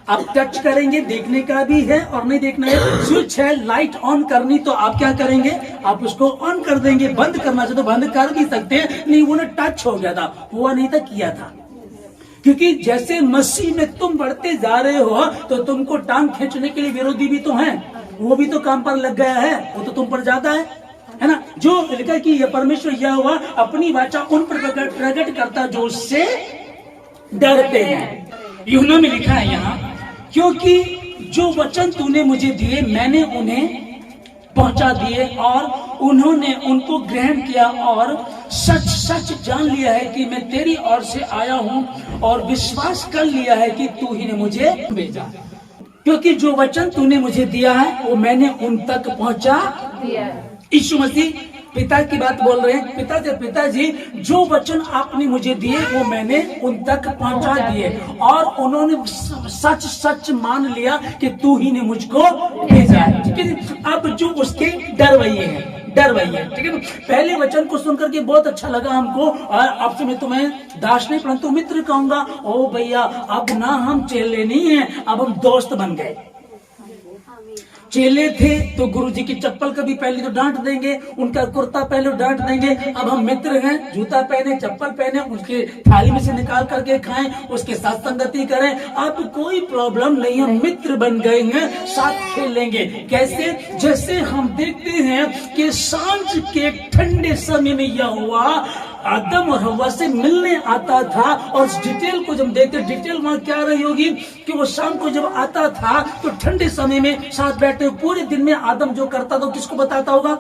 आप टच करेंगे, देखने का भी है और नहीं देखना है। स्विच है, लाइट ऑन करनी तो आप क्या करेंगे, आप उसको ऑन कर देंगे। बंद करना चाहे तो बंद कर भी सकते हैं। नहीं, वो ना टच हो गया था, हुआ नहीं था, किया था। क्योंकि जैसे मसीह में तुम बढ़ते जा रहे हो तो तुमको टांग खींचने के लिए विरोधी भी तो हैं, वो भी तो काम पर लग गया है, वो तो तुम पर जाता है ना। जो लिखा कि यह परमेश्वर यहोवा अपनी वाचा उन पर प्रकट करता जो उससे डरते हैं। यूहन्ना में लिखा है यहाँ, क्योंकि जो वचन तूने मुझे दिए मैंने उन्हें पहुंचा दिए और उन्होंने उनको ग्रहण किया और सच सच जान लिया है कि मैं तेरी ओर से आया हूं और विश्वास कर लिया है कि तू ही ने मुझे भेजा। क्योंकि जो वचन तूने मुझे दिया है वो मैंने उन तक पहुंचा दिया। यीशु मसीह पिता की बात बोल रहे हैं। पिताजी जो वचन आपने मुझे दिए वो मैंने उन तक पहुंचा दिए और उन्होंने सच सच मान लिया कि तू ही ने मुझको भेजा है, ठीक है। अब जो उसके डर वही है, ठीक है। पहले वचन को सुनकर के बहुत अच्छा लगा हमको और अब से मैं तुम्हें दास नहीं परंतु मित्र कहूंगा। ओ भैया, अब ना हम चेले नहीं है, अब हम दोस्त बन गए। चेले थे तो गुरुजी की चप्पल कभी पहले तो डांट देंगे, उनका कुर्ता पहले डांट देंगे। अब हम मित्र हैं, जूता पहने, चप्पल पहने, उसके थाली में से निकाल करके खाएं, उसके साथ संगति करें। अब कोई प्रॉब्लम नहीं, हम मित्र बन गए हैं, साथ खेलेंगे। कैसे? जैसे हम देखते हैं कि सांझ के ठंडे समय में यहोवा आदम और हव्वा से मिलने आता था और डिटेल को जब देखते, डिटेल वहां क्या रही होगी कि वो शाम को जब आता था तो ठंडे समय में साथ बैठे पूरे दिन में आदम जो करता था किसको बताता होगा?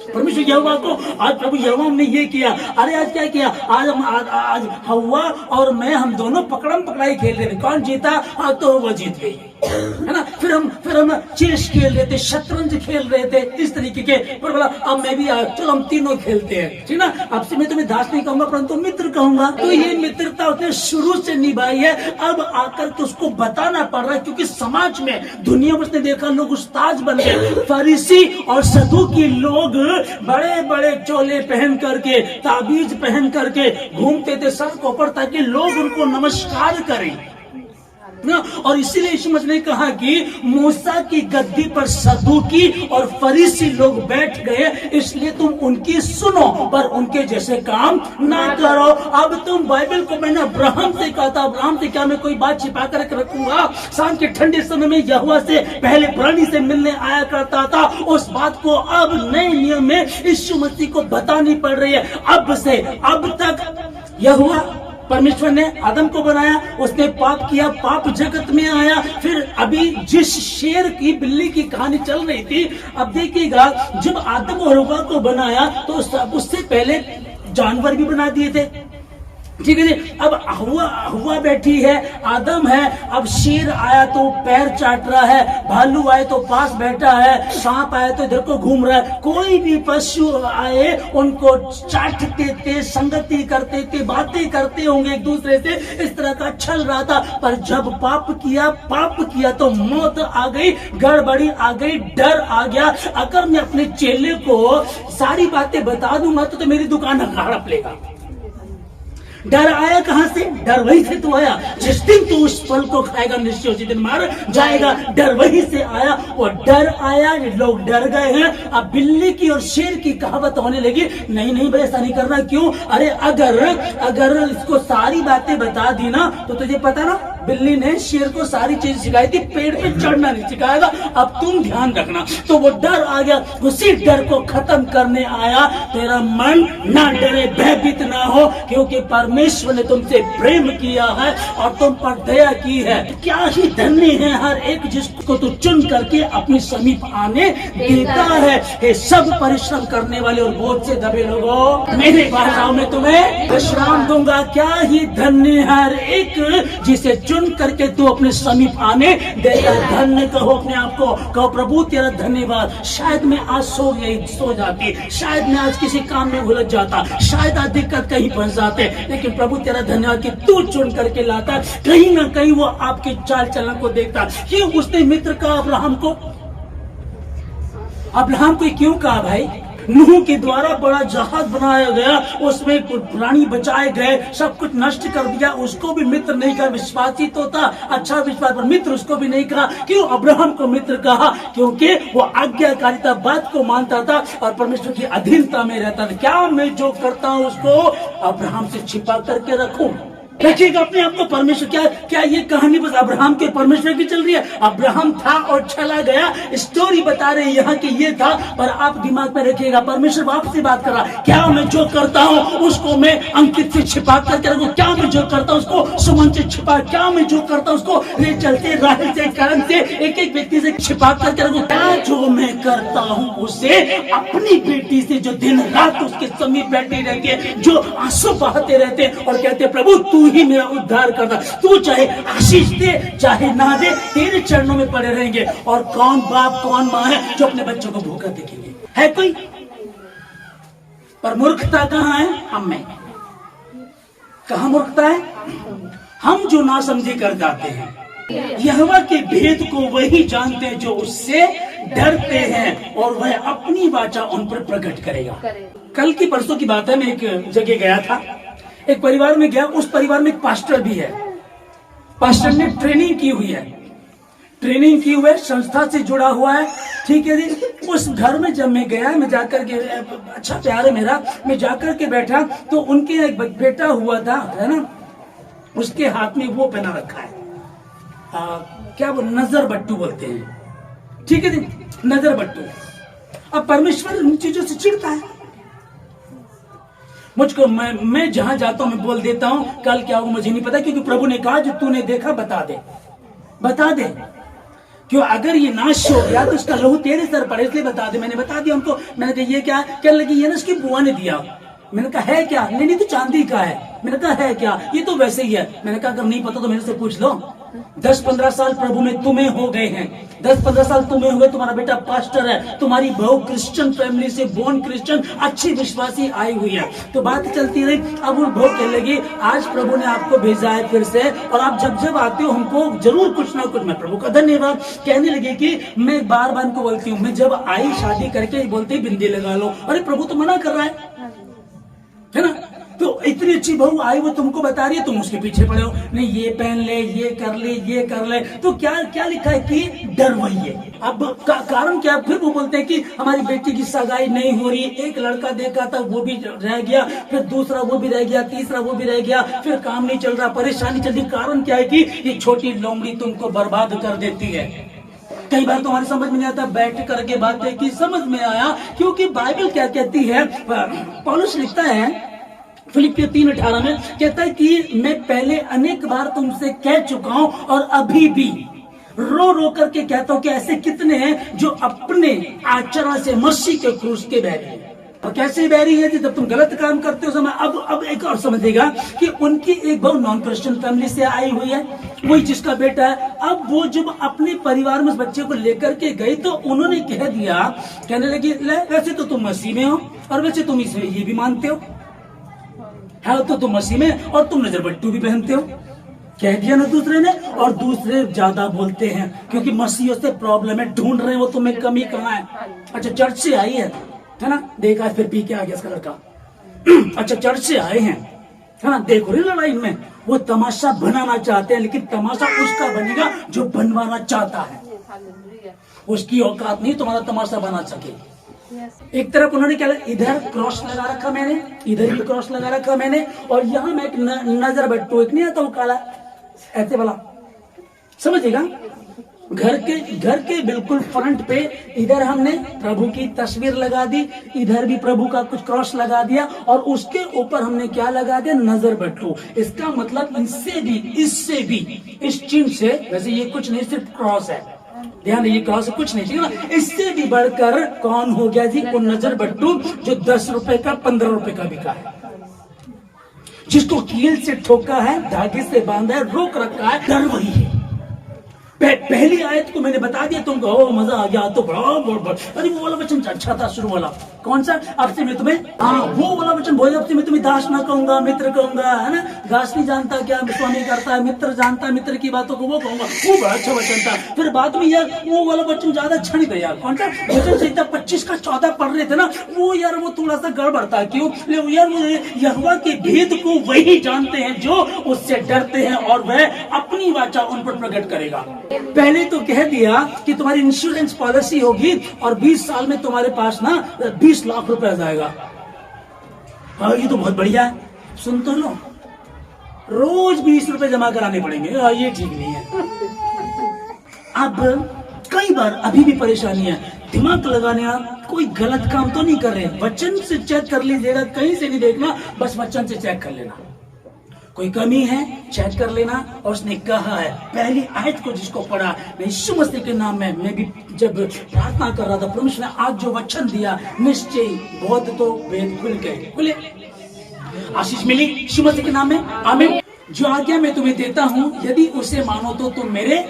परमेश्वर यहोवा को, आज प्रभु यहोवा ने ये किया, अरे आज क्या किया, आज हव्वा और मैं हम दोनों पकड़म पकड़ाई खेल रहे थे, कौन जीता, तो वो जीत गई, है ना। फिर हम चेस खेल रहे थे, शतरंज खेल रहे थे, इस तरीके के। पर बोला अब मैं भी, चलो हम तीनों खेलते हैं, ठीक ना। अब से मैं तुम्हें दास नहीं कहूंगा परंतु मित्र कहूंगा। तो ये मित्रता उसने शुरू से निभाई है, अब आकर के उसको बताना पड़ रहा है, क्योंकि समाज में, दुनिया में उसने देखा लोग उस्ताद बन गए, फरीसी और सदूकी लोग बड़े बड़े चोले पहन करके, ताबीज पहन करके घूमते थे सड़कों पर ताकि लोग उनको नमस्कार करें। और इसीलिए यीशु मसीह ने कहा कि मूसा की गद्दी पर सदूकी और फरीसी लोग बैठ गए, इसलिए तुम उनकी सुनो पर उनके जैसे काम ना करो। अब तुम बाइबल को, मैंने अब्राहम से कहा था, अब्राहम से क्या मैं कोई बात छिपा कर रखूंगा? शाम के ठंडे समय में यहोवा से पहले प्राणी से मिलने आया करता था, उस बात को अब नए नियम में यीशु मसीह को बतानी पड़ रही है। अब से अब तक यहोवा परमेश्वर ने आदम को बनाया, उसने पाप किया, पाप जगत में आया। फिर अभी जिस शेर की बिल्ली की कहानी चल रही थी, अब देखिएगा जब आदम और हव्वा को बनाया तो उससे पहले जानवर भी बना दिए थे, ठीक है जी। अब हव्वा बैठी है, आदम है, अब शेर आया तो पैर चाट रहा है, भालू आए तो पास बैठा है, सांप आए तो इधर को घूम रहा है। कोई भी पशु आए उनको चाटते थे, संगति करते थे, बातें करते होंगे एक दूसरे से, इस तरह का चल रहा था। पर जब पाप किया तो मौत आ गई, गड़बड़ी आ गई, डर आ गया। अगर मैं अपने चेले को सारी बातें बता दूंगा तो मेरी दुकान हड़प लेगा। डर आया कहां से? डर वही से तो आया, जिस दिन तू उस फल को खाएगा निश्चय उसी दिन मार जाएगा। डर वही से आया, और डर आया, लोग डर गए हैं। अब बिल्ली की और शेर की कहावत होने लगी, नहीं भाई ऐसा नहीं करना। क्यों? अरे अगर इसको सारी बातें बता दी ना तो तुझे पता ना, बिल्ली ने शेर को सारी चीज सिखाई थी, पेड़ पे चढ़ना नहीं सिखाया था। अब तुम ध्यान रखना। तो वो डर आ गया, उसी डर को खत्म करने आया। तेरा मन ना डरे, भयभीत ना हो, क्योंकि परमेश्वर ने तुमसे प्रेम किया है और तुम पर दया की है। क्या ही धन्य है हर एक जिसको तू चुन करके अपने समीप आने देता है। ये सब परिश्रम करने वाले और बोझ से दबे लोगों, मेरे भाषाओं में तुम्हें विश्राम दूंगा। क्या ही धन्य हर एक जिसे चुन करके तू अपने समीप आने देता। धन्य कहो अपने आप को, कहो प्रभु तेरा धन्यवाद। शायद मैं आज सो जाती, शायद मैं आज किसी काम में उलझ जाता, शायद आज दिक्कत कहीं फंस जाते, लेकिन प्रभु तेरा धन्यवाद कि तू चुन करके लाता। कहीं ना कहीं वो आपके चाल चलन को देखता। क्यों उसने मित्र का अब्राहम को क्यों कहा भाई? नूह के द्वारा बड़ा जहाज बनाया गया, उसमें प्राणी बचाए गए, सब कुछ नष्ट कर दिया, उसको भी मित्र नहीं कहा। विश्वासी तो था, अच्छा विश्वास, पर मित्र उसको भी नहीं कहा। क्यों अब्राहम को मित्र कहा? क्योंकि वो आज्ञाकारिता बात को मानता था और परमेश्वर की अधीनता में रहता था। क्या मैं जो करता हूँ उसको अब्राहम से छिपा करके रखूं? रखिएगा अपने आप को परमेश्वर। क्या ये कहानी बस अब्राहम के परमेश्वर की चल रही है? अब्राहम था और चला गया, स्टोरी बता रहे यहाँ कि ये था, पर आप दिमाग में रखिएगा परमेश्वर आपसे बात कर रहा। क्या मैं जो करता हूँ उसको मैं अंकित से छिपा करके रखूं? क्या मैं जो करता हूँ उसको सुमन से छिपा, क्या मैं जो करता हूँ उसको रेचल से, राहुल से, करण से, एक व्यक्ति से छिपा करके रखूं? क्या जो मैं करता हूँ उसे अपनी बेटी से जो दिन रात उसके समीप बैठे रहते, जो आंसू बहाते रहते और कहते प्रभु तू ही मेरा उद्धार करता, तू चाहे आशीष दे चाहे ना दे, तेरे चरणों में पड़े रहेंगे। और कौन बाप कौन माँ है जो अपने बच्चों को भूखा देखेंगे? है कोई? पर मूर्खता कहाँ है? हम में। कहाँ मूर्खता है? हम जो ना समझे कर जाते हैं। यहोवा के भेद को वही जानते हैं जो उससे डरते हैं, और वह अपनी वाचा उन पर प्रकट करेगा। कल की परसों की बात है, मैं एक जगह गया था, एक परिवार में गया। उस परिवार में एक पास्टर भी है। पास्टर ने ट्रेनिंग की हुई है, संस्था से जुड़ा हुआ है, ठीक है जी। उस घर में जब मैं गया, मैं जाकर के, अच्छा प्यार है मेरा, मैं जाकर के बैठा तो उनके एक बेटा हुआ था, है ना, उसके हाथ में वो पहना रखा है, क्या वो नजर बट्टू बोलते हैं, ठीक है जी, नजर बट्टू। अब परमेश्वर उन चीजों से चिढ़ता है। मुझको मैं जहां जाता हूं मैं बोल देता हूं, कल क्या होगा मुझे नहीं पता, क्योंकि प्रभु ने कहा जो तूने देखा बता दे। क्यों अगर ये नाश हो गया तो उसका लहू तेरे सर पर, इसलिए बता दे। मैंने बता दिया उनको, मैंने कहा ये क्या, कहने लगी ये ना उसकी बुआ ने दिया। मैंने कहा है क्या, नहीं तो चांदी का है। मैंने कहा है क्या, ये तो वैसे ही है। मैंने कहा अगर नहीं पता तो मेरे से पूछ लो। 10-15 साल प्रभु में तुम्हें हो गए हैं, 10-15 साल तुम्हें हो गए, तुम्हारा बेटा पास्टर है, तुम्हारी बहू क्रिश्चियन फैमिली से, बोर्न क्रिश्चियन, अच्छी विश्वासी आई हुई है। तो बात चलती रही। अब वो बहू कहने लगी आज प्रभु ने आपको भेजा है फिर से, और आप जब जब आते हो हमको जरूर कुछ ना कुछ। मैं प्रभु का धन्यवाद। कहने लगी कि मैं बार बार को बोलती हूँ, मैं जब आई शादी करके बोलते ही बिंदी लगा लो। अरे प्रभु तो मना कर रहा है ना। तो इतनी अच्छी बहू आई, वो तुमको बता रही है, तुम उसके पीछे पड़े हो, नहीं ये पहन ले, ये कर ले, ये कर ले। तो क्या क्या लिखा है कि डर वही है। अब कारण क्या, फिर वो बोलते हैं कि हमारी बेटी की सगाई नहीं हो रही, एक लड़का देखा था वो भी रह गया, फिर दूसरा वो भी रह गया, तीसरा वो भी रह गया, फिर काम नहीं चल रहा, परेशानी चल रही। कारण क्या है कि ये छोटी लोमड़ी तुमको बर्बाद कर देती है। कई बार तुम्हारी समझ में नहीं आता, बैठ करके बातें की, समझ में आया क्योंकि बाइबल क्या कहती है। पौलुस लिखता है फिलिपियों 3:18 में, कहता है कि मैं पहले अनेक बार तुमसे कह चुका हूं और अभी भी रो रो करके कहता हूं कि ऐसे कितने हैं जो अपने आचरण से मसीह के क्रूस के बैरी हैं। और कैसे बैरी है जब तुम गलत काम करते हो समय। अब एक और समझेगा कि उनकी एक बहुत नॉन क्रिश्चियन फैमिली से आई हुई है, वही जिसका बेटा है। अब वो जब अपने परिवार में उस बच्चे को लेकर के गई तो उन्होंने कह दिया, कहने लगी वैसे तो तुम मसीह में हो और वैसे तुम इसमें ये भी मानते हो है, तो तुम मसीह में और तुम नजर बट्टू भी पहनते हो। कह दिया ना दूसरे ने। और दूसरे ज्यादा बोलते हैं क्योंकि मसीहों से प्रॉब्लम है, ढूंढ रहे हैं वो तुम्हें कमी कहाँ है। अच्छा चर्च से आई है ना, देखा फिर पी के आ गया इसका लड़का। अच्छा चर्च से आए हैं, है ना, देखो रही लड़ाई में वो तमाशा बनाना चाहते हैं, लेकिन तमाशा उसका बनेगा जो बनवाना चाहता है। उसकी औकात नहीं तुम्हारा तमाशा बना सके। एक तरफ उन्होंने क्या, इधर क्रॉस लगा रखा मैंने, इधर भी क्रॉस लगा रखा मैंने, और यहाँ मैं एक नजर बट्टू, एक नहीं आता वो काला ऐसे वाला, समझिएगा। घर के बिल्कुल फ्रंट पे इधर हमने प्रभु की तस्वीर लगा दी, इधर भी प्रभु का कुछ क्रॉस लगा दिया, और उसके ऊपर हमने क्या लगा दिया, नजर बट्टू। इसका मतलब इससे भी इस चिन्ह से, वैसे ये कुछ नहीं सिर्फ क्रॉस है, ध्यान दीजिए क्रॉस कुछ नहीं चाहिए ना, इससे भी बढ़कर कौन हो गया जी, वो नजर बट्टू जो 10 रुपए का 15 रुपए का बिका है, जिसको कील से ठोका है, धागे से बांधा है, रोक रखा है, डर वही है। पहली आयत को मैंने बता दिया तुमको, ओ मजा आ गया तो बड़ा। अरे वो वाला वचन अच्छा था शुरू वाला, कौन सा, अब से मैं तुम्हें, हाँ वो वाला वचन बोले, अब से मैं तुम्हें दास ना कहूंगा मित्र कहूंगा, है ना। दास नहीं जानता क्या स्वामी करता है, मित्र जानता है मित्र की बातों को वो कहूंगा। वो बड़ा अच्छा वचन था। फिर बाद में यार वो वाला वचन ज्यादा अच्छा नहीं था यार, कौन सा वचन संहिता 25 का 14 पढ़ रहे थे ना, वो यार वो थोड़ा सा गड़बड़ था। क्यों यार, वो यहोवा के भेद को वही जानते हैं जो उससे डरते हैं, और वह अपनी वाचा उन पर प्रकट करेगा। पहले तो कह दिया कि तुम्हारी इंश्योरेंस पॉलिसी होगी और 20 साल में तुम्हारे पास ना 20 लाख रुपए आ जाएगा। ये तो बहुत बढ़िया है, सुन तो लो, रोज 20 रुपए जमा कराने पड़ेंगे। ये ठीक नहीं है। अब कई बार अभी भी परेशानी है, दिमाग लगाने आप कोई गलत काम तो नहीं कर रहे, वचन से चेक कर लीजिएगा, कहीं से नहीं देखना, बस वचन से चेक कर लेना, कोई कमी है चेक कर लेना। और उसने कहा है, पहली आयत को जिसको पढ़ा, मैं यीशु मसीह के नाम में, मैं भी जब प्रार्थना कर रहा था, परमेश्वर ने आज जो वचन दिया, निश्चय बहुत तो वेद खुल गए, खुले, आशीष मिली यीशु मसीह के नाम में, आमीन। जो आज्ञा मैं तुम्हें देता हूँ, यदि उसे मानो तो तुम मेरे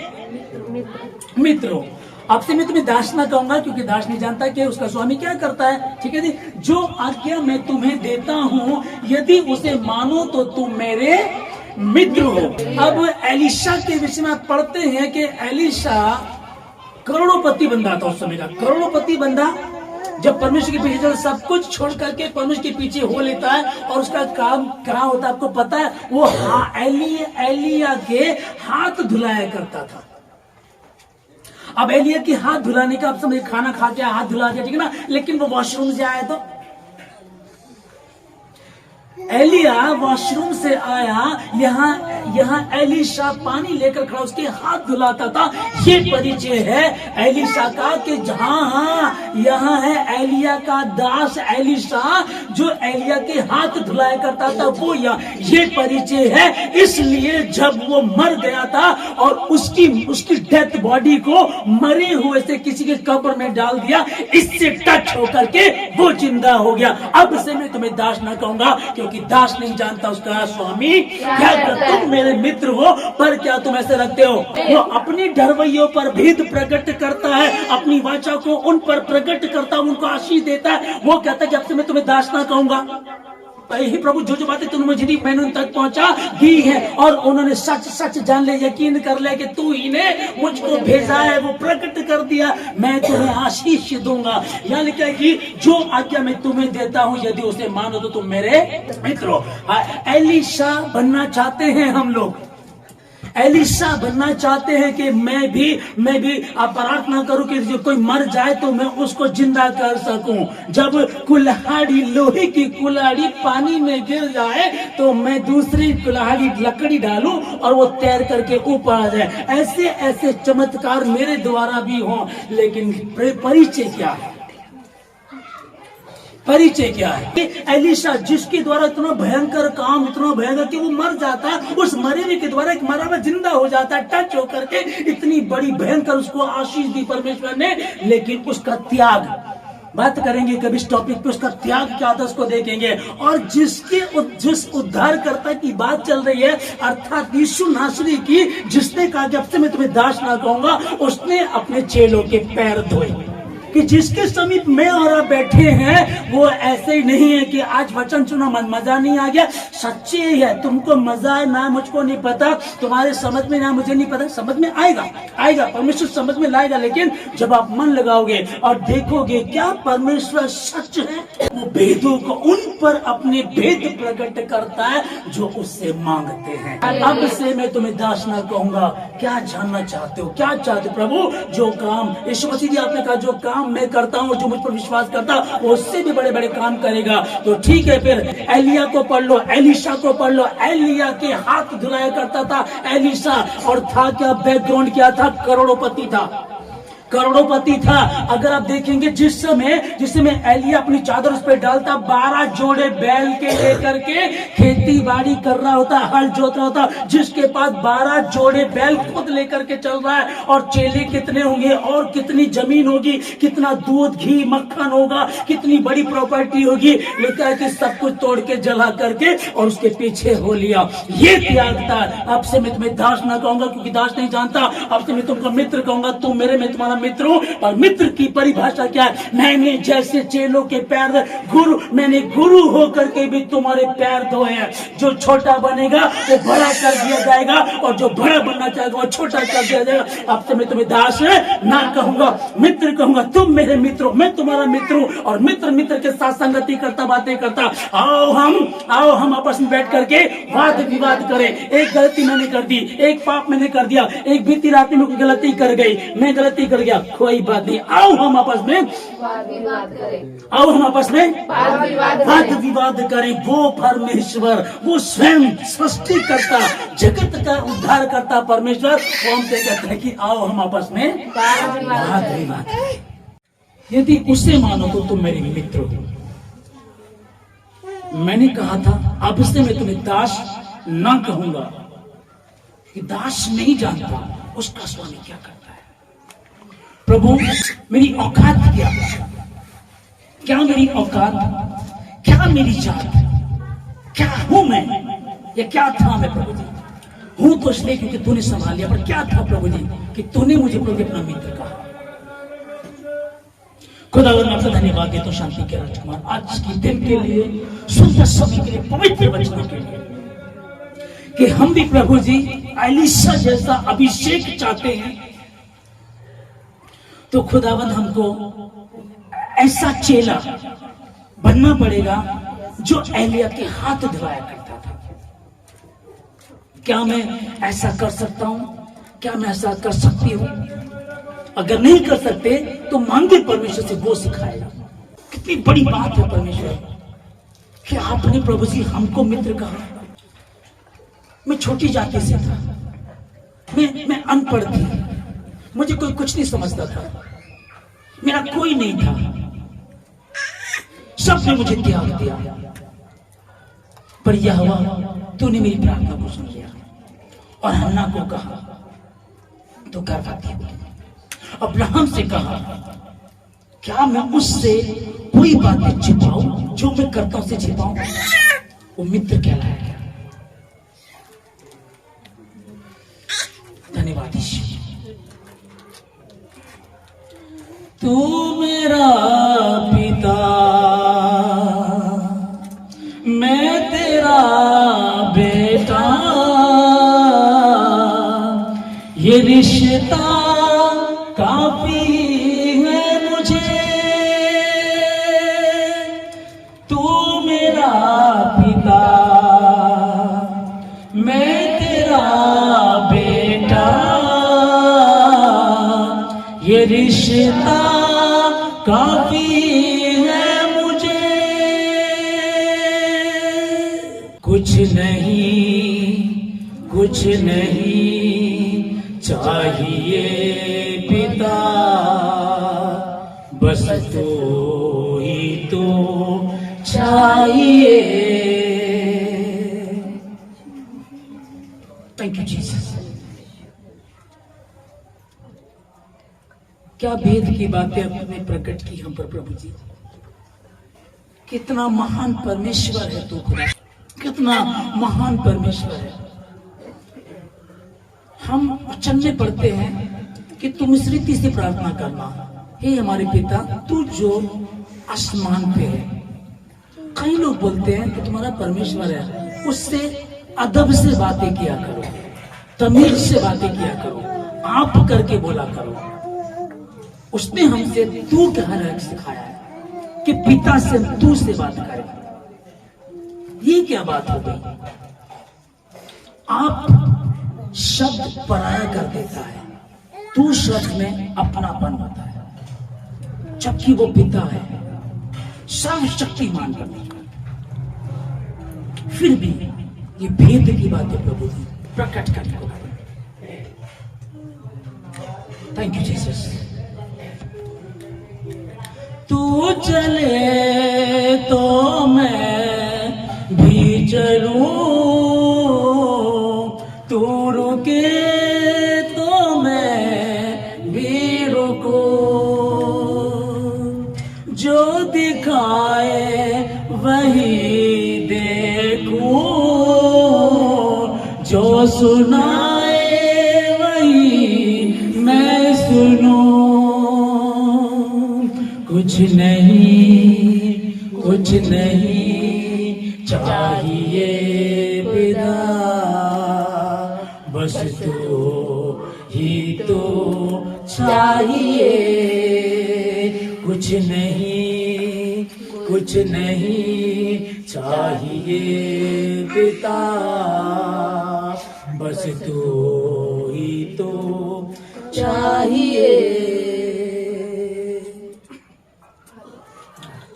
मित्र हो। आपसे मैं तुम्हें दास ना कहूंगा, क्योंकि दास नहीं जानता कि उसका स्वामी क्या करता है, ठीक है जी। जो आज्ञा मैं तुम्हें देता हूँ, यदि उसे मानो तो तुम मेरे मित्र हो। अब एलिशा के विषय में आप पढ़ते हैं कि एलिशा करोड़पति बंदा था उस समय का, करोड़पति बंदा जब परमेश्वर के पीछे सब कुछ छोड़ करके परमेश्वर के पीछे हो लेता है, और उसका काम क्या होता है आपको पता है, वो एलिया के हाथ धुलाया करता था। अब एलिया के हाथ धुलाने का आप समझे, खाना खा के हाथ धुला दिया, ठीक है ना, लेकिन वो वॉशरूम से आया तो एलिया वॉशरूम से आया, यहाँ एलिशा पानी लेकर खड़ा उसके हाथ धुलाता था। ये परिचय है एलिशा का कि जहां यहाँ है एलिया का दास एलिशा जो एलिया के हाथ धुलाया करता था, वो ये परिचय है। इसलिए जब वो मर गया था और उसकी डेथ बॉडी को मरे हुए से किसी के कब्र में डाल दिया, इससे टच होकर के वो जिंदा हो गया। अब से मैं तुम्हें दास ना कहूंगा, क्योंकि दास नहीं जानता उसका स्वामी क्या करता। तुम मेरे मित्र हो, पर क्या तुम ऐसे रखते हो? वो अपनी डरवैयों पर भेद प्रकट करता है, अपनी वाचा को उन पर प्रकट करता है, उनको आशीष देता है। वो कहता है कि अब से मैं तुम्हें दास ना कहूंगा। हे प्रभु, जो बातें तूने मुझे दी मैंने उन तक पहुंचा दी है, और उन्होंने सच सच जान ले, यकीन कर ले कि तू ही ने मुझको भेजा है। वो प्रकट कर दिया, मैं तुम्हें आशीष दूंगा। यहाँ लिखा है कि जो आज्ञा मैं तुम्हें देता हूँ यदि उसे मानो तो तुम मेरे मित्र हो। एलिशा बनना चाहते हैं हम लोग, एलिशा बनना चाहते हैं कि मैं भी आप प्रार्थना करूं कि जो कोई मर जाए तो मैं उसको जिंदा कर सकूं। जब कुल्हाड़ी, लोहे की कुल्हाड़ी पानी में गिर जाए तो मैं दूसरी कुल्हाड़ी लकड़ी डालूं और वो तैर करके ऊपर आ जाए। ऐसे ऐसे चमत्कार मेरे द्वारा भी हों, लेकिन परिचय क्या है? परिचय क्या है? एलिशा जिसके द्वारा इतना भयंकर काम, इतना भयंकर कि वो मर जाता है, उस मरे हुए के द्वारा एक मरा हुआ जिंदा हो जाता है, टच होकर के। इतनी बड़ी भयंकर उसको आशीष दी परमेश्वर ने, लेकिन उसका त्याग, बात करेंगे कभी इस टॉपिक पे, उसका त्याग क्या था उसको देखेंगे। और जिस उद्धारकर्ता की बात चल रही है, अर्थात यीशु नासरी की, जिसने कहा जब से मैं तुम्हें दास ना कहूंगा, उसने अपने चेलों के पैर धोए। कि जिसके समीप में और आप बैठे हैं वो ऐसे ही नहीं है कि आज वचन सुना मजा नहीं आ गया। सच्चे ही है, तुमको मजा है ना, मुझको नहीं पता, तुम्हारे समझ में ना, मुझे नहीं पता, समझ में आएगा, परमेश्वर समझ में लाएगा। लेकिन जब आप मन लगाओगे और देखोगे क्या परमेश्वर सच है, वो भेदों को उन पर अपने भेद प्रकट करता है जो उससे मांगते हैं। अब से मैं तुम्हें दास ना कहूंगा। क्या जानना चाहते हो? क्या चाहते प्रभु? जो काम यीशु मसीह जी आपने कहा, जो काम मैं करता हूँ, जो मुझ पर विश्वास करता वो उससे भी बड़े बड़े काम करेगा। तो ठीक है, फिर एलिया को पढ़ लो, एलिशा को पढ़ लो। एलिया के हाथ धुलाया करता था एलिशा, और था क्या, बैकग्राउंड क्या था? करोड़पति था। अगर आप देखेंगे जिस समय एलिया अपनी चादर उस पर डालता, 12 जोड़े बैल के लेकर के खेती बाड़ी कर रहा होता, हल जोत रहा होता, जिसके पास 12 जोड़े बैल खुद लेकर के चल रहा है। और चेले कितने होंगे, और कितनी जमीन होगी, कितना दूध घी मक्खन होगा, कितनी बड़ी प्रॉपर्टी होगी। लिखा है कि सब कुछ तोड़ के जला करके और उसके पीछे हो लिया। ये त्याग था। अब से मैं तुम्हें दास ना कहूंगा, क्योंकि दास नहीं जानता। अब से मैं तुमको मित्र कहूंगा, तुम मेरे, मैं तुम्हारा मित्र हूं। और मित्र की परिभाषा क्या है? मैंने जैसे चेलों के पैर, मैंने गुरु होकर के भी तुम्हारे पैर धोए हैं। जो छोटा बनेगा वो बड़ा कर दिया जाएगा, और जो बड़ा बनना चाहेगा वो छोटा कर दिया जाएगा। अब से मैं तुम्हें दास ना कहूंगा, मित्र कहूंगा। तुम मेरे मित्र हो, मैं तुम्हारा मित्र हूं। और मित्र के साथ संगति करता, बातें करता। आओ हम आपस में बैठ करके वाद विवाद करें। एक गलती मैंने कर दी, एक पाप मैंने कर दिया, एक बीती रात में गलती कर गई, मैं गलती कर गया, कोई बात नहीं। आओ हम आपस में वाद विवाद करें। वो परमेश्वर, वो स्वयं सृष्टि करता, जगत का उद्धार करता परमेश्वर, वो हमसे कहता है कि आओ हम आपस में वाद विवाद करें। यदि उसे मानो तो तुम मेरे मित्र हो। मैंने कहा था अब से मैं तुम्हें दास ना कहूंगा, कि दास नहीं जानता उसका स्वामी क्या करता है। प्रभु मेरी औकात क्या मेरी औकात, क्या मेरी जात, क्या हूं मैं, या क्या था मैं प्रभु जी? हूं तो इसलिए क्योंकि तूने संभाल लिया, पर क्या था प्रभु जी कि तूने मुझे प्रभु अपना मित्र कहा। खुदावन मैं आपका धन्यवाद देता हूं शांति के राजकुमार, आज के दिन के लिए, सुंदर समय के लिए, पवित्र वचनों के लिए, कि हम भी प्रभु जी एलिशा जैसा अभिषेक चाहते हैं। तो खुदावन हमको ऐसा चेला बनना पड़ेगा जो एलिया के हाथ धुलाया करता था। क्या मैं ऐसा कर सकता हूं? क्या मैं ऐसा कर सकती हूं? अगर नहीं कर सकते तो मांगे परमेश्वर से, वो सिखाएगा। कितनी बड़ी बात है परमेश्वर, कि आपने प्रभु जी हमको मित्र कहा। मैं छोटी जाति से था, मैं अनपढ़ थी, मुझे कोई कुछ नहीं समझता था, मेरा कोई नहीं था, सबने मुझे त्याग दिया। पर यहोवा तूने मेरी प्रार्थना को सुन लिया और हन्ना को कहा तो गर्भवती हुई। अब्राहम से कहा क्या मैं उससे कोई बातें छिपाऊं, जो मैं करता हूं से छिपाऊं? वो मित्र कहलाया। धन्यवाद ईश्वर। तू मेरा पिता, मैं तेरा बेटा, ये रिश्ता काफी है मुझे। तू मेरा पिता, मैं तेरा बेटा, ये रिश्ता काफी है मुझे। कुछ नहीं चाहिए पिता, बस तू ही तो चाहिए। Thank you Jesus. क्या भेद की बातें आपने प्रकट की हम पर प्रभु जी। कितना महान परमेश्वर है तू खुदा, कितना महान परमेश्वर है। हम वचन में पढ़ते हैं कि तुम इस रीति से प्रार्थना करना, हे हमारे पिता तू जो आसमान पे है। कई लोग बोलते हैं कि तुम्हारा परमेश्वर है, उससे अदब से बातें किया करो, तमीज से बातें किया करो, आप करके बोला करो। उसने हमसे तू कहना सिखाया है कि पिता से तू से बात करें। ये क्या बात हो गई? आप शब्द पराया कर देता है, तू शब्द में अपनापन होता है, जबकि वो पिता है, सर्वशक्तिमान परमेश्वर। फिर भी ये भेद की बातें प्रभु जी प्रकट करने को करें। Thank you Jesus. तू चले तो मैं भी चलूं, तू रुके तो मैं भी रुकूं, जो दिखाए वही देखूं, जो सुनाए वही मैं सुनूं। कुछ नहीं चाहिए पिता, बस तो ही तो चाहिए। कुछ नहीं चाहिए पिता, बस तो ही तो चाहिए।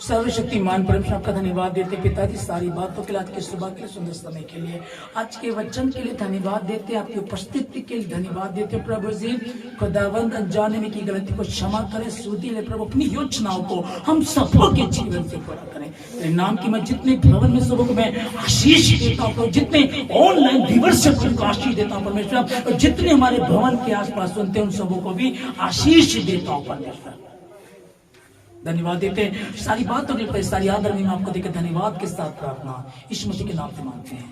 सर्वशक्तिमान परमेश्वर आपका धन्यवाद देते पिताजी सारी बातों के लिए, आज की सुबह के लिए, सुंदर समय के लिए, आज के वचन के लिए धन्यवाद देते, आपकी उपस्थिति के लिए धन्यवाद देते प्रभु जी। खुदावंद अनजाने में की गलती को क्षमा करें, सुधी ले प्रभु, अपनी योजनाओं को हम सबों के जीवन से पूरा करें। तेरे नाम की मैं जितने भवन में सबों को मैं आशीष देता हूँ, जितने ऑनलाइन व्यूअर्स से उनको आशीष देता हूँ परमेश्वर, और जितने हमारे भवन के आसपास सुनते हैं उन सबों को भी आशीष देता हूँ परमेश्वर। धन्यवाद देते हैं सारी बातों के लिए, सारी आदर में आपको देकर धन्यवाद के साथ प्रार्थना यीशु मसीह के नाम से मांगते हैं।